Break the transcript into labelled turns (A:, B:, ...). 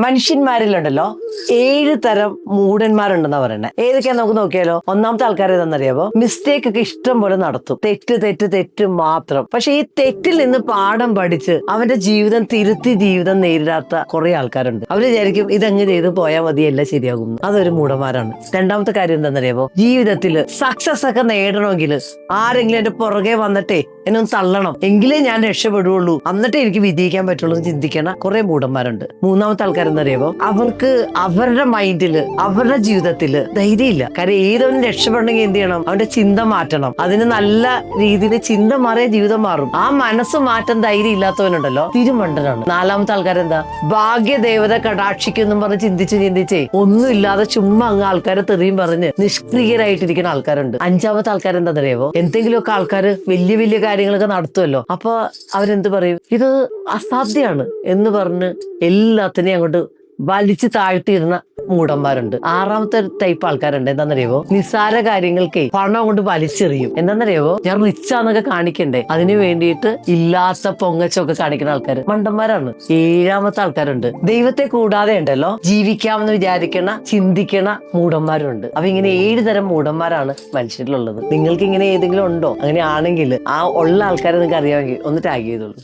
A: മനുഷ്യന്മാരിലുണ്ടല്ലോ 7 തരം മൂടന്മാരുണ്ടെന്നാ പറയുന്നത്. ഏതൊക്കെയാ നമുക്ക് നോക്കിയാലോ. ഒന്നാമത്തെ ആൾക്കാർ ഏതാണെന്നറിയാമോ? മിസ്റ്റേക്ക് ഒക്കെ ഇഷ്ടം പോലെ നടത്തും. തെറ്റ് മാത്രം. പക്ഷെ ഈ തെറ്റിൽ നിന്ന് പാഠം പഠിച്ച് അവന്റെ ജീവിതം തിരുത്തി ജീവിതം നേരിടാത്ത കുറെ ആൾക്കാരുണ്ട്. അവര് വിചാരിക്കും ഇതങ്ങ് ചെയ്ത് പോയാൽ മതി, എല്ലാം ശരിയാകും. അതൊരു മൂടന്മാരാണ്. രണ്ടാമത്തെ കാര്യം എന്താണെന്നറിയാമോ? ജീവിതത്തിൽ സക്സസ് ഒക്കെ നേടണമെങ്കിൽ ആരെങ്കിലും എന്റെ പുറകെ വന്നിട്ടേ എന്നെ ഒന്ന് തള്ളണം, എങ്കിലേ ഞാൻ രക്ഷപ്പെടുള്ളൂ, എന്നിട്ടേ എനിക്ക് വിജയിക്കാൻ പറ്റുള്ളൂ എന്ന് ചിന്തിക്കണ കുറെ മൂടന്മാരുണ്ട്. മൂന്നാമത്തെ ആൾക്കാരെന്നറിയാമോ? അവർക്ക് അവരുടെ മൈൻഡില് അവരുടെ ജീവിതത്തില് ധൈര്യമില്ല. കാര്യം ഏതൊന്നും രക്ഷപ്പെടണമെങ്കിൽ എന്ത് ചെയ്യണം? അവന്റെ ചിന്ത മാറ്റണം. അതിന് നല്ല രീതിയിൽ ചിന്ത മാറിയ ജീവിതം മാറും. ആ മനസ്സ് മാറ്റം ധൈര്യം ഇല്ലാത്തവനുണ്ടല്ലോ തിരുമണ്ടനാണ്. നാലാമത്തെ ആൾക്കാരെന്താ? ഭാഗ്യദേവത കടാക്ഷിക്കും പറഞ്ഞ് ചിന്തിച്ചേ ഒന്നുമില്ലാതെ ചുമ്മാ അങ്ങ് ആൾക്കാരെ തെറിയും പറഞ്ഞ് നിഷ്ക്രിയരായിട്ടിരിക്കുന്ന ആൾക്കാരുണ്ട്. അഞ്ചാമത്തെ ആൾക്കാരെന്താണെന്നറിയാമോ? എന്തെങ്കിലുമൊക്കെ ആൾക്കാർ വലിയ വലിയ കാര്യങ്ങളൊക്കെ നടത്തുമല്ലോ, അപ്പൊ അവരെന്ത് പറയും? ഇത് അസാധ്യമാണ് എന്ന് പറഞ്ഞ് എല്ലാത്തിനെയും അങ്ങോട്ട് വലിച്ചു താഴ്ത്തിയിരുന്ന മൂടന്മാരുണ്ട്. ആറാമത്തെ ടൈപ്പ് ആൾക്കാരുണ്ട്. എന്താണെന്നറിയാവോ? നിസ്സാര കാര്യങ്ങൾക്ക് പണം കൊണ്ട് വലിച്ചെറിയും. എന്താണെന്നറിയാവോ? ഞാൻ റിച്ചാന്നൊക്കെ കാണിക്കണ്ടേ, അതിന് വേണ്ടിയിട്ട് ഇല്ലാത്ത പൊങ്ങച്ചൊക്കെ കാണിക്കുന്ന ആൾക്കാർ മണ്ടന്മാരാണ്. ഏഴാമത്തെ ആൾക്കാരുണ്ട്. ദൈവത്തെ കൂടാതെ ഉണ്ടല്ലോ ജീവിക്കാമെന്ന് വിചാരിക്കണ ചിന്തിക്കണ മൂടന്മാരുണ്ട്. അപ്പൊ ഇങ്ങനെ 7 തരം മൂടന്മാരാണ് മനുഷ്യരിലുള്ളത്. നിങ്ങൾക്ക് ഇങ്ങനെ ഏതെങ്കിലും ഉണ്ടോ? അങ്ങനെയാണെങ്കിൽ ആ ഉള്ള ആൾക്കാരെ നിങ്ങൾക്ക് അറിയാമെങ്കിൽ ഒന്ന് ടാഗ് ചെയ്തോളൂ.